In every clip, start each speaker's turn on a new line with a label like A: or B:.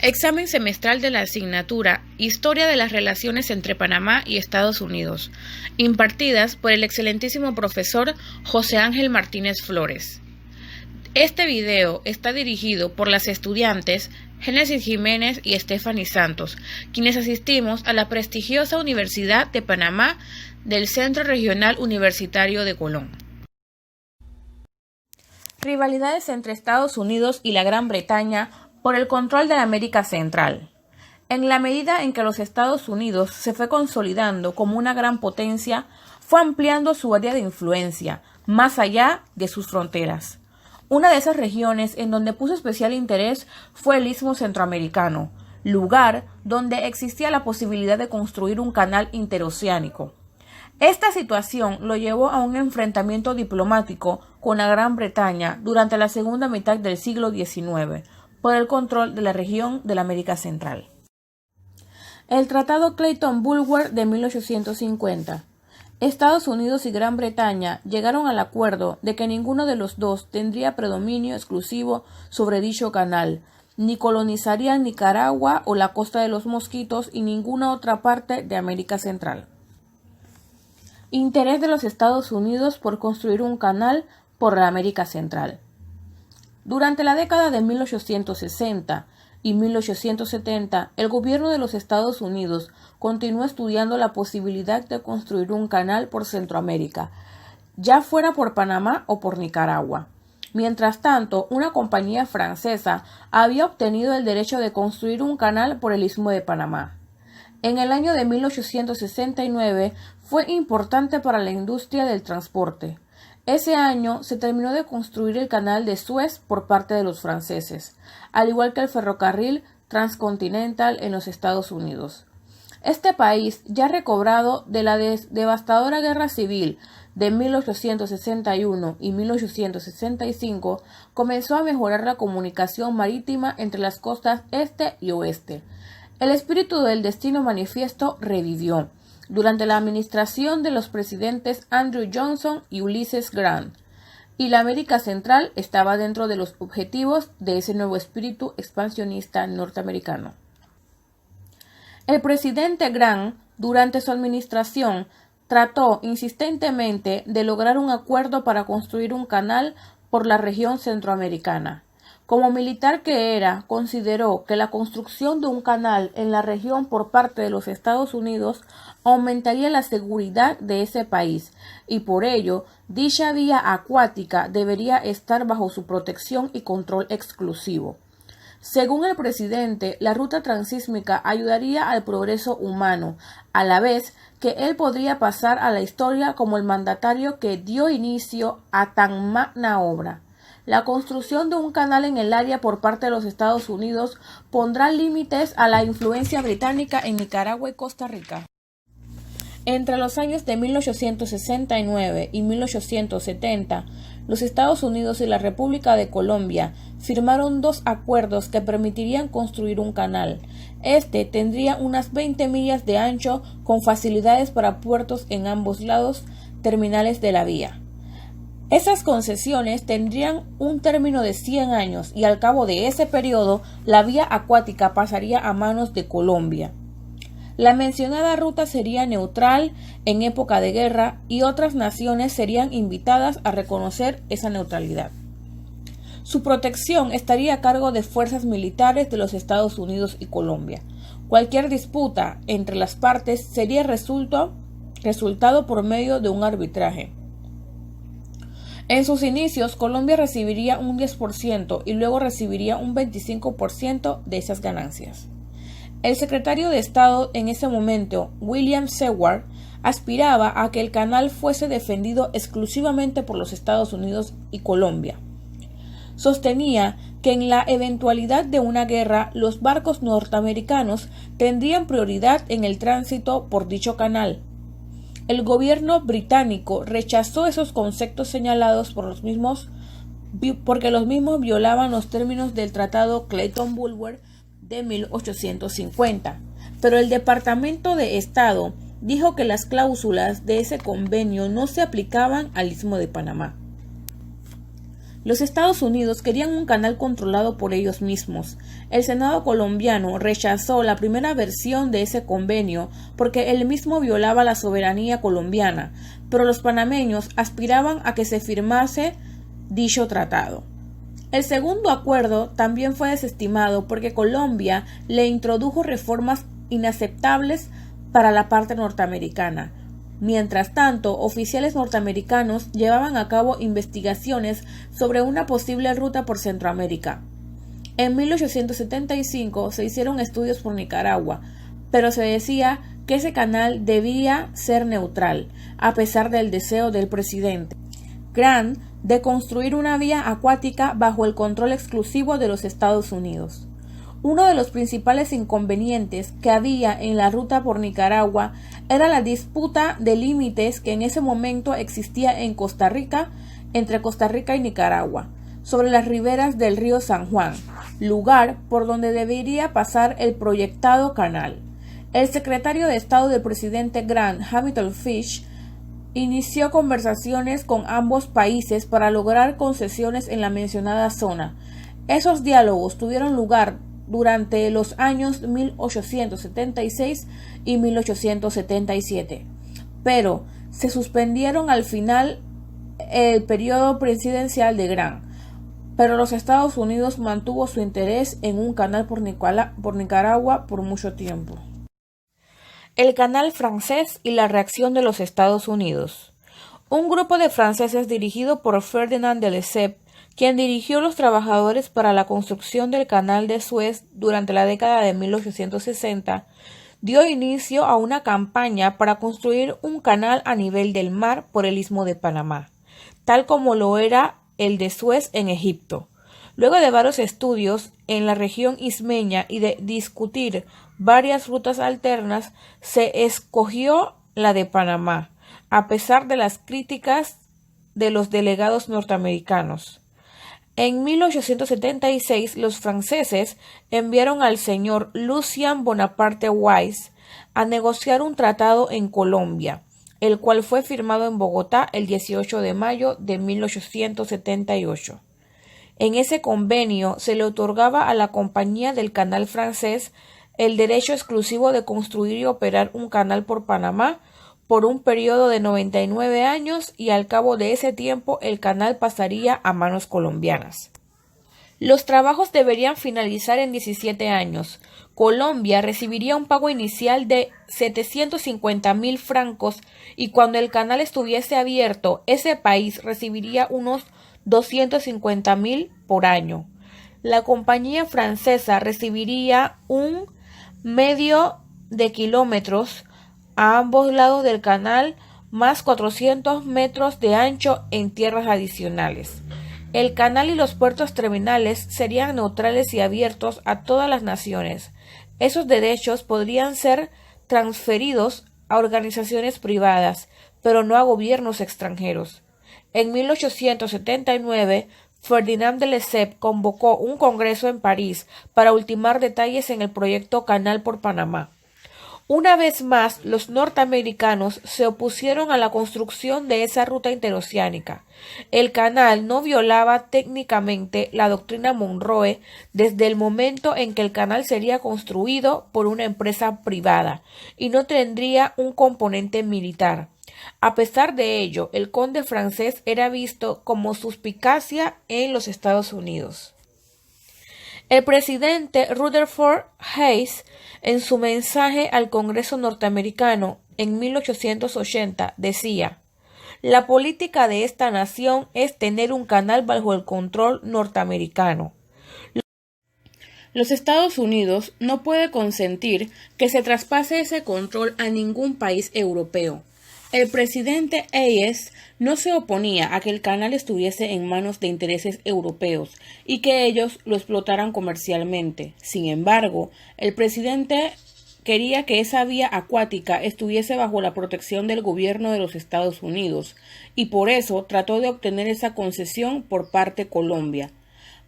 A: Examen semestral de la asignatura Historia de las relaciones entre Panamá y Estados Unidos, impartidas por el excelentísimo profesor José Ángel Martínez Flores. Este video está dirigido por las estudiantes Génesis Jiménez y Stephanie Santos, quienes asistimos a la prestigiosa Universidad de Panamá del Centro Regional Universitario de Colón. Rivalidades entre Estados Unidos y la Gran Bretaña por el control de la América Central. En la medida en que los Estados Unidos se fue consolidando como una gran potencia, fue ampliando su área de influencia, más allá de sus fronteras. Una de esas regiones en donde puso especial interés fue el Istmo Centroamericano, lugar donde existía la posibilidad de construir un canal interoceánico. Esta situación lo llevó a un enfrentamiento diplomático con la Gran Bretaña durante la segunda mitad del siglo XIX, por el control de la región de la América Central. El Tratado Clayton-Bulwer de 1850. Estados Unidos y Gran Bretaña llegaron al acuerdo de que ninguno de los dos tendría predominio exclusivo sobre dicho canal, ni colonizarían Nicaragua o la Costa de los Mosquitos y ninguna otra parte de América Central. Interés de los Estados Unidos por construir un canal por la América Central. Durante la década de 1860 y 1870, el gobierno de los Estados Unidos continuó estudiando la posibilidad de construir un canal por Centroamérica, ya fuera por Panamá o por Nicaragua. Mientras tanto, una compañía francesa había obtenido el derecho de construir un canal por el Istmo de Panamá. En el año de 1869 fue importante para la industria del transporte. Ese año se terminó de construir el canal de Suez por parte de los franceses, al igual que el ferrocarril transcontinental en los Estados Unidos. Este país, ya recobrado de la devastadora guerra civil de 1861 y 1865, comenzó a mejorar la comunicación marítima entre las costas este y oeste. El espíritu del destino manifiesto revivió durante la administración de los presidentes Andrew Johnson y Ulysses Grant, y la América Central estaba dentro de los objetivos de ese nuevo espíritu expansionista norteamericano. El presidente Grant, durante su administración, trató insistentemente de lograr un acuerdo para construir un canal por la región centroamericana. Como militar que era, consideró que la construcción de un canal en la región por parte de los Estados Unidos aumentaría la seguridad de ese país y por ello dicha vía acuática debería estar bajo su protección y control exclusivo. Según el presidente, la ruta transísmica ayudaría al progreso humano, a la vez que él podría pasar a la historia como el mandatario que dio inicio a tan magna obra. La construcción de un canal en el área por parte de los Estados Unidos pondrá límites a la influencia británica en Nicaragua y Costa Rica. Entre los años de 1869 y 1870, los Estados Unidos y la República de Colombia firmaron dos acuerdos que permitirían construir un canal. Este tendría unas 20 millas de ancho con facilidades para puertos en ambos lados terminales de la vía. Esas concesiones tendrían un término de 100 años y al cabo de ese periodo la vía acuática pasaría a manos de Colombia. La mencionada ruta sería neutral en época de guerra y otras naciones serían invitadas a reconocer esa neutralidad. Su protección estaría a cargo de fuerzas militares de los Estados Unidos y Colombia. Cualquier disputa entre las partes sería resultado por medio de un arbitraje. En sus inicios, Colombia recibiría un 10% y luego recibiría un 25% de esas ganancias. El secretario de Estado en ese momento, William Seward, aspiraba a que el canal fuese defendido exclusivamente por los Estados Unidos y Colombia. Sostenía que en la eventualidad de una guerra, los barcos norteamericanos tendrían prioridad en el tránsito por dicho canal. El gobierno británico rechazó esos conceptos señalados porque los mismos violaban los términos del Tratado Clayton-Bulwer de 1850, pero el Departamento de Estado dijo que las cláusulas de ese convenio no se aplicaban al Istmo de Panamá. Los Estados Unidos querían un canal controlado por ellos mismos. El Senado colombiano rechazó la primera versión de ese convenio porque el mismo violaba la soberanía colombiana, pero los panameños aspiraban a que se firmase dicho tratado. El segundo acuerdo también fue desestimado porque Colombia le introdujo reformas inaceptables para la parte norteamericana. Mientras tanto, oficiales norteamericanos llevaban a cabo investigaciones sobre una posible ruta por Centroamérica. En 1875 se hicieron estudios por Nicaragua, pero se decía que ese canal debía ser neutral, a pesar del deseo del presidente Grant de construir una vía acuática bajo el control exclusivo de los Estados Unidos. Uno de los principales inconvenientes que había en la ruta por Nicaragua era la disputa de límites que en ese momento existía en Costa Rica, entre Costa Rica y Nicaragua, sobre las riberas del río San Juan, lugar por donde debería pasar el proyectado canal. El secretario de Estado del presidente Grant, Hamilton Fish, inició conversaciones con ambos países para lograr concesiones en la mencionada zona. Esos diálogos tuvieron lugar durante los años 1876 y 1877, pero se suspendieron al final el periodo presidencial de Grant, pero los Estados Unidos mantuvo su interés en un canal por Nicaragua por mucho tiempo. El canal francés y la reacción de los Estados Unidos. Un grupo de franceses dirigido por Ferdinand de Lesseps, quien dirigió los trabajadores para la construcción del canal de Suez durante la década de 1860, dio inicio a una campaña para construir un canal a nivel del mar por el Istmo de Panamá, tal como lo era el de Suez en Egipto. Luego de varios estudios en la región ismeña y de discutir varias rutas alternas, se escogió la de Panamá, a pesar de las críticas de los delegados norteamericanos. En 1876, los franceses enviaron al señor Lucien Bonaparte Weiss a negociar un tratado en Colombia, el cual fue firmado en Bogotá el 18 de mayo de 1878. En ese convenio se le otorgaba a la Compañía del Canal Francés el derecho exclusivo de construir y operar un canal por Panamá por un periodo de 99 años y al cabo de ese tiempo el canal pasaría a manos colombianas. Los trabajos deberían finalizar en 17 años. Colombia recibiría un pago inicial de 750.000 francos y cuando el canal estuviese abierto, ese país recibiría unos 250.000 por año. La compañía francesa recibiría un medio de kilómetros a ambos lados del canal, más 400 metros de ancho en tierras adicionales. El canal y los puertos terminales serían neutrales y abiertos a todas las naciones. Esos derechos podrían ser transferidos a organizaciones privadas, pero no a gobiernos extranjeros. En 1879, Ferdinand de Lesseps convocó un congreso en París para ultimar detalles en el proyecto Canal por Panamá. Una vez más, los norteamericanos se opusieron a la construcción de esa ruta interoceánica. El canal no violaba técnicamente la doctrina Monroe desde el momento en que el canal sería construido por una empresa privada y no tendría un componente militar. A pesar de ello, el conde francés era visto como suspicacia en los Estados Unidos. El presidente Rutherford Hayes, en su mensaje al Congreso norteamericano en 1880, decía: «La política de esta nación es tener un canal bajo el control norteamericano». Los Estados Unidos no puede consentir que se traspase ese control a ningún país europeo. El presidente Hayes no se oponía a que el canal estuviese en manos de intereses europeos y que ellos lo explotaran comercialmente. Sin embargo, el presidente quería que esa vía acuática estuviese bajo la protección del gobierno de los Estados Unidos y por eso trató de obtener esa concesión por parte de Colombia,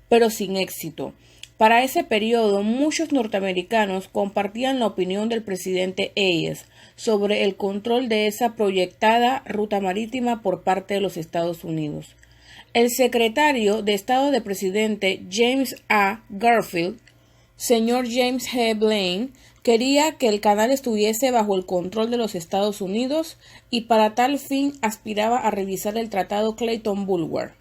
A: pero sin éxito. Para ese periodo, muchos norteamericanos compartían la opinión del presidente Hayes sobre el control de esa proyectada ruta marítima por parte de los Estados Unidos. El secretario de Estado del presidente James A. Garfield, señor James G. Blaine, quería que el canal estuviese bajo el control de los Estados Unidos y para tal fin aspiraba a revisar el Tratado Clayton-Bulwer.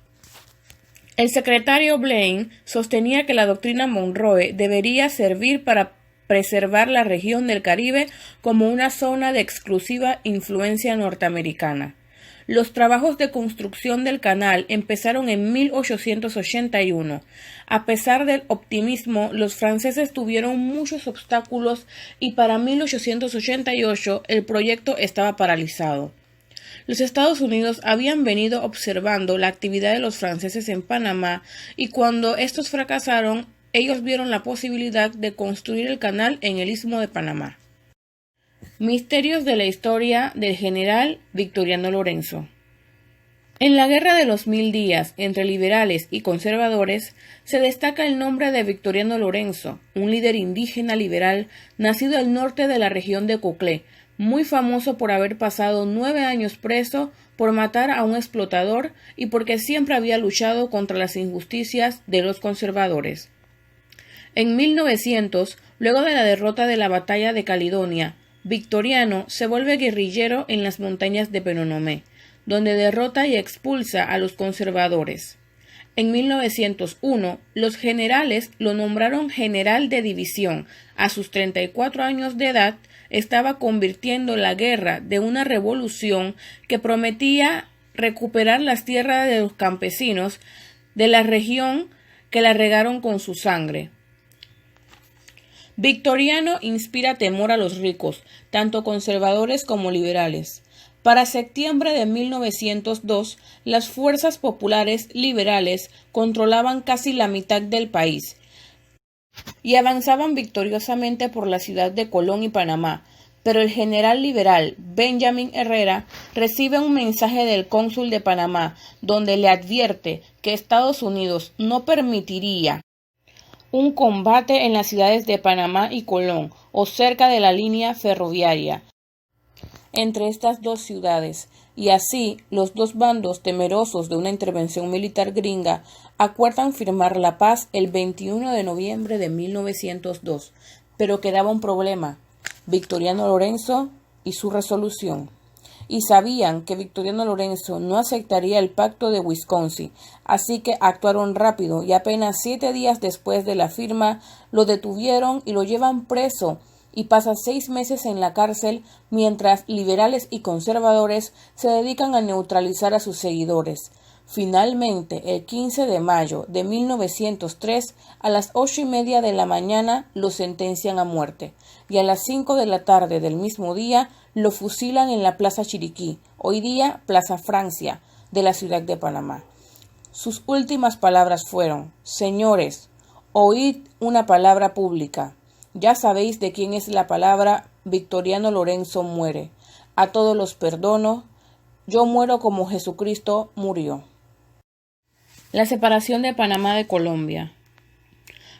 A: El secretario Blaine sostenía que la doctrina Monroe debería servir para preservar la región del Caribe como una zona de exclusiva influencia norteamericana. Los trabajos de construcción del canal empezaron en 1881. A pesar del optimismo, los franceses tuvieron muchos obstáculos y para 1888 el proyecto estaba paralizado. Los Estados Unidos habían venido observando la actividad de los franceses en Panamá y cuando estos fracasaron, ellos vieron la posibilidad de construir el canal en el Istmo de Panamá. Misterios de la historia del general Victoriano Lorenzo. En la Guerra de los 1000 días entre liberales y conservadores se destaca el nombre de Victoriano Lorenzo, un líder indígena liberal nacido al norte de la región de Coclé, muy famoso por haber pasado 9 años preso por matar a un explotador y porque siempre había luchado contra las injusticias de los conservadores. En 1900, luego de la derrota de la batalla de Caledonia, Victoriano se vuelve guerrillero en las montañas de Penonomé, donde derrota y expulsa a los conservadores. En 1901, los generales lo nombraron general de división. A sus 34 años de edad, estaba convirtiendo la guerra de una revolución que prometía recuperar las tierras de los campesinos de la región que la regaron con su sangre. Victoriano inspira temor a los ricos, tanto conservadores como liberales. Para septiembre de 1902, las fuerzas populares liberales controlaban casi la mitad del país y avanzaban victoriosamente por la ciudad de Colón y Panamá, pero el general liberal Benjamin Herrera recibe un mensaje del cónsul de Panamá donde le advierte que Estados Unidos no permitiría un combate en las ciudades de Panamá y Colón o cerca de la línea ferroviaria entre estas dos ciudades, y así los dos bandos, temerosos de una intervención militar gringa, acuerdan firmar la paz el 21 de noviembre de 1902. Pero quedaba un problema: Victoriano Lorenzo y su resolución. Y sabían que Victoriano Lorenzo no aceptaría el pacto de Wisconsin, así que actuaron rápido y apenas 7 días después de la firma lo detuvieron y lo llevan preso y pasa 6 meses en la cárcel mientras liberales y conservadores se dedican a neutralizar a sus seguidores. Finalmente, el 15 de mayo de 1903, a las 8:30 de la mañana, lo sentencian a muerte, y a las 5 de la tarde del mismo día lo fusilan en la Plaza Chiriquí, hoy día Plaza Francia, de la ciudad de Panamá. Sus últimas palabras fueron: «Señores, oíd una palabra pública. Ya sabéis de quién es la palabra. Victoriano Lorenzo muere. A todos los perdono. Yo muero como Jesucristo murió». La separación de Panamá de Colombia.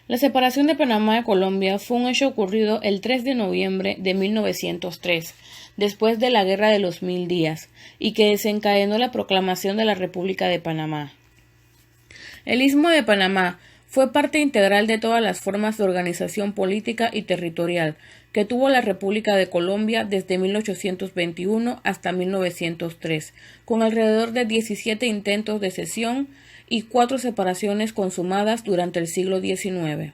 A: La separación de Panamá de Colombia fue un hecho ocurrido el 3 de noviembre de 1903, después de la Guerra de los 1000 días, y que desencadenó la proclamación de la República de Panamá. El Istmo de Panamá fue parte integral de todas las formas de organización política y territorial que tuvo la República de Colombia desde 1821 hasta 1903, con alrededor de 17 intentos de cesión y 4 separaciones consumadas durante el siglo XIX.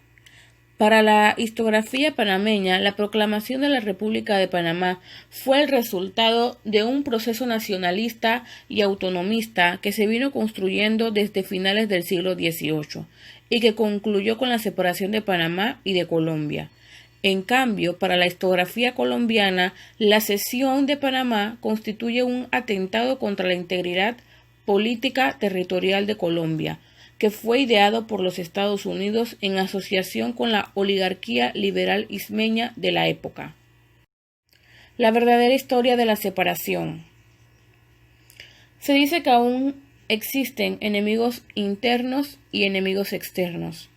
A: Para la historiografía panameña, la proclamación de la República de Panamá fue el resultado de un proceso nacionalista y autonomista que se vino construyendo desde finales del siglo XVIII y que concluyó con la separación de Panamá y de Colombia. En cambio, para la historiografía colombiana, la cesión de Panamá constituye un atentado contra la integridad política territorial de Colombia, que fue ideado por los Estados Unidos en asociación con la oligarquía liberal ismeña de la época. La verdadera historia de la separación. Se dice que aún existen enemigos internos y enemigos externos.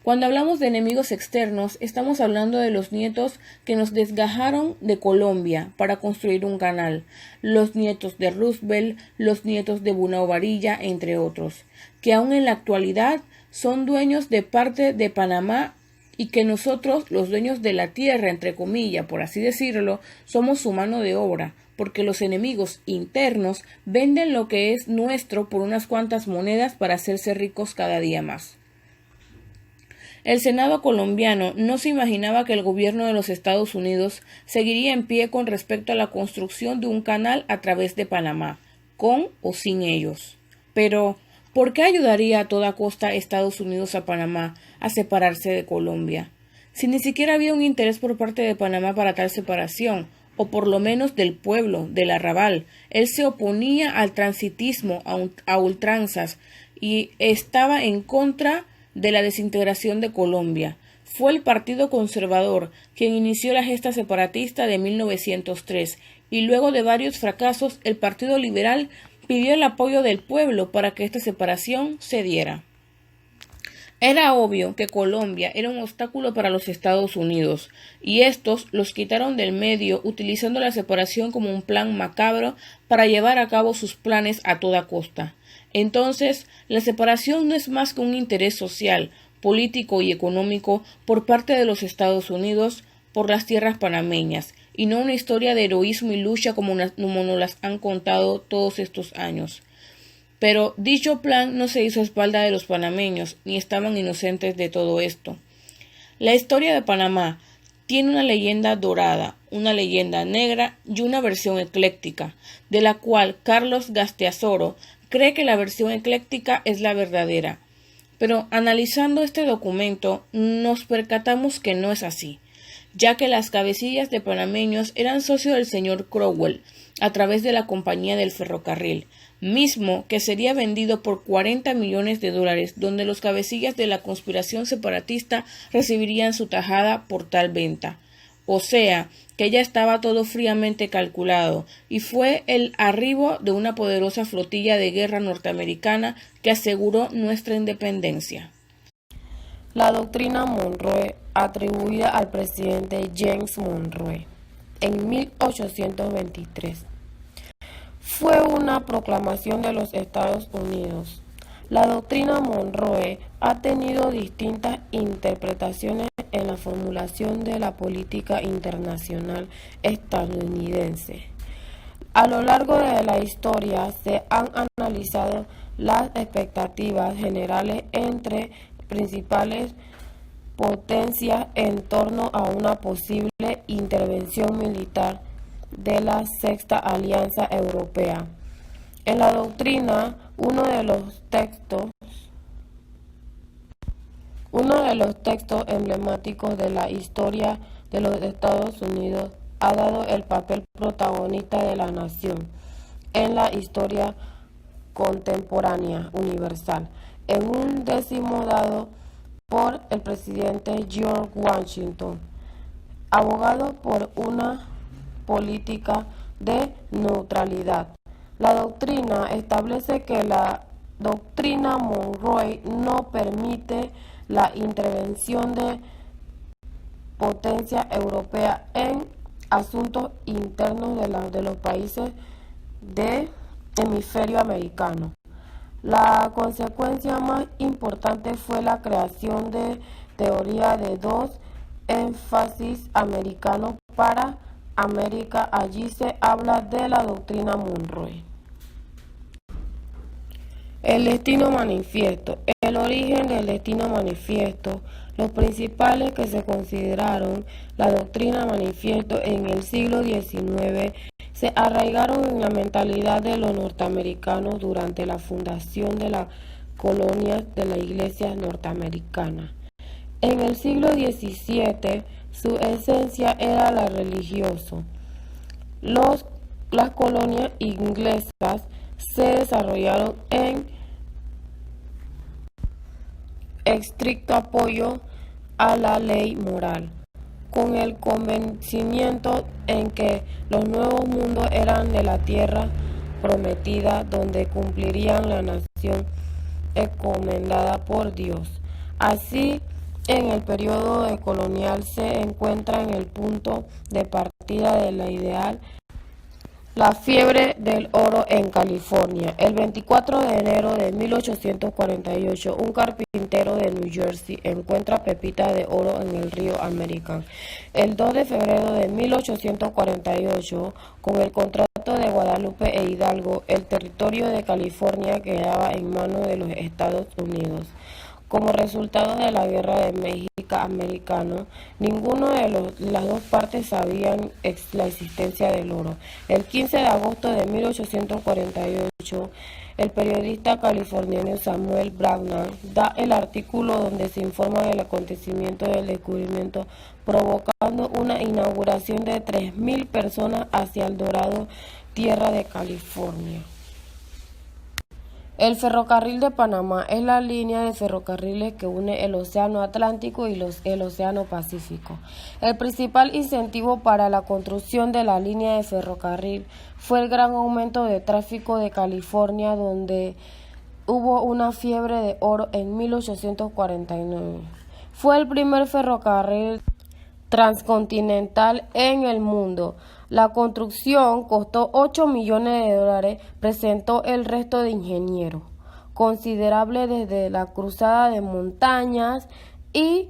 A: Cuando hablamos de enemigos externos, estamos hablando de los nietos que nos desgajaron de Colombia para construir un canal, los nietos de Roosevelt, los nietos de Bunao Varilla, entre otros, que aún en la actualidad son dueños de parte de Panamá y que nosotros, los dueños de la tierra, entre comillas, por así decirlo, somos su mano de obra, porque los enemigos internos venden lo que es nuestro por unas cuantas monedas para hacerse ricos cada día más. El Senado colombiano no se imaginaba que el gobierno de los Estados Unidos seguiría en pie con respecto a la construcción de un canal a través de Panamá, con o sin ellos. Pero, ¿por qué ayudaría a toda costa Estados Unidos a Panamá a separarse de Colombia? Si ni siquiera había un interés por parte de Panamá para tal separación, o por lo menos del pueblo, del arrabal. Él se oponía al transitismo a ultranzas y estaba en contra de la desintegración de Colombia. Fue el Partido Conservador quien inició la gesta separatista de 1903 y luego de varios fracasos el Partido Liberal pidió el apoyo del pueblo para que esta separación se diera. Era obvio que Colombia era un obstáculo para los Estados Unidos, y estos los quitaron del medio utilizando la separación como un plan macabro para llevar a cabo sus planes a toda costa. Entonces, la separación no es más que un interés social, político y económico por parte de los Estados Unidos por las tierras panameñas, y no una historia de heroísmo y lucha como nos las han contado todos estos años. Pero dicho plan no se hizo a espalda de los panameños, ni estaban inocentes de todo esto. La historia de Panamá tiene una leyenda dorada, una leyenda negra y una versión ecléctica, de la cual Carlos Gasteazoro cree que la versión ecléctica es la verdadera. Pero analizando este documento nos percatamos que no es así, ya que las cabecillas de panameños eran socios del señor Crowell a través de la Compañía del Ferrocarril, mismo que sería vendido por $40 millones, donde los cabecillas de la conspiración separatista recibirían su tajada por tal venta. O sea, que ya estaba todo fríamente calculado, y fue el arribo de una poderosa flotilla de guerra norteamericana que aseguró nuestra independencia.
B: La doctrina Monroe, atribuida al presidente James Monroe en 1823. Fue una proclamación de los Estados Unidos. La doctrina Monroe ha tenido distintas interpretaciones en la formulación de la política internacional estadounidense. A lo largo de la historia se han analizado las expectativas generales entre principales potencias en torno a una posible intervención militar de la Sexta Alianza Europea. En la doctrina, uno de los textos emblemáticos de la historia de los Estados Unidos ha dado el papel protagonista de la nación en la historia contemporánea universal, en un décimo dado por el presidente George Washington, abogado por una política de neutralidad. La doctrina establece que la doctrina Monroe no permite la intervención de potencia europea en asuntos internos de los países del hemisferio americano. La consecuencia más importante fue la creación de teoría de dos énfasis americanos para América. Allí se habla de la doctrina Monroe. El destino manifiesto. El origen del destino manifiesto. Los principales que se consideraron la doctrina manifiesto en el siglo XIX se arraigaron en la mentalidad de los norteamericanos durante la fundación de las colonias de la Iglesia norteamericana. En el siglo XVII, su esencia era la religiosa. Las colonias inglesas se desarrollaron en estricto apoyo a la ley moral, con el convencimiento en que los nuevos mundos eran de la tierra prometida, donde cumplirían la nación encomendada por Dios. Así, en el periodo colonial se encuentra en el punto de partida de la ideal la fiebre del oro en California. El 24 de enero de 1848, un carpintero de New Jersey encuentra pepitas de oro en el río American. El 2 de febrero de 1848, con el contrato de Guadalupe e Hidalgo, el territorio de California quedaba en manos de los Estados Unidos. Como resultado de la Guerra de México americano, ninguno de las dos partes sabían la existencia del oro. El 15 de agosto de 1848, el periodista californiano Samuel Bracknell da el artículo donde se informa del acontecimiento del descubrimiento, provocando una inauguración de 3.000 personas hacia el Dorado, tierra de California. El ferrocarril de Panamá es la línea de ferrocarriles que une el Océano Atlántico y el Océano Pacífico. El principal incentivo para la construcción de la línea de ferrocarril fue el gran aumento de tráfico de California, donde hubo una fiebre de oro en 1849. Fue el primer ferrocarril transcontinental en el mundo. La construcción costó $8 millones, presentó el resto de ingeniero, considerable desde la cruzada de montañas y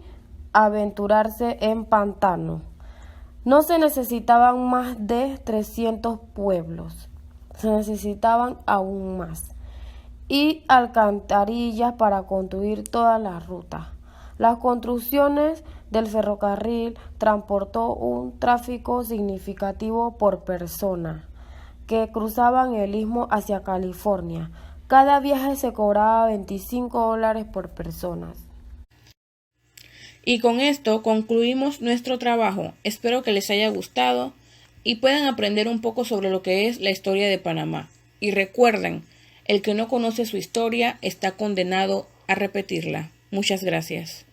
B: aventurarse en pantanos. No se necesitaban más de 300 pueblos, se necesitaban aún más, y alcantarillas para construir todas las rutas. Las construcciones del ferrocarril transportó un tráfico significativo por persona que cruzaban el istmo hacia California. Cada viaje se cobraba $25 por persona.
A: Y con esto concluimos nuestro trabajo. Espero que les haya gustado y puedan aprender un poco sobre lo que es la historia de Panamá. Y recuerden, el que no conoce su historia está condenado a repetirla. Muchas gracias.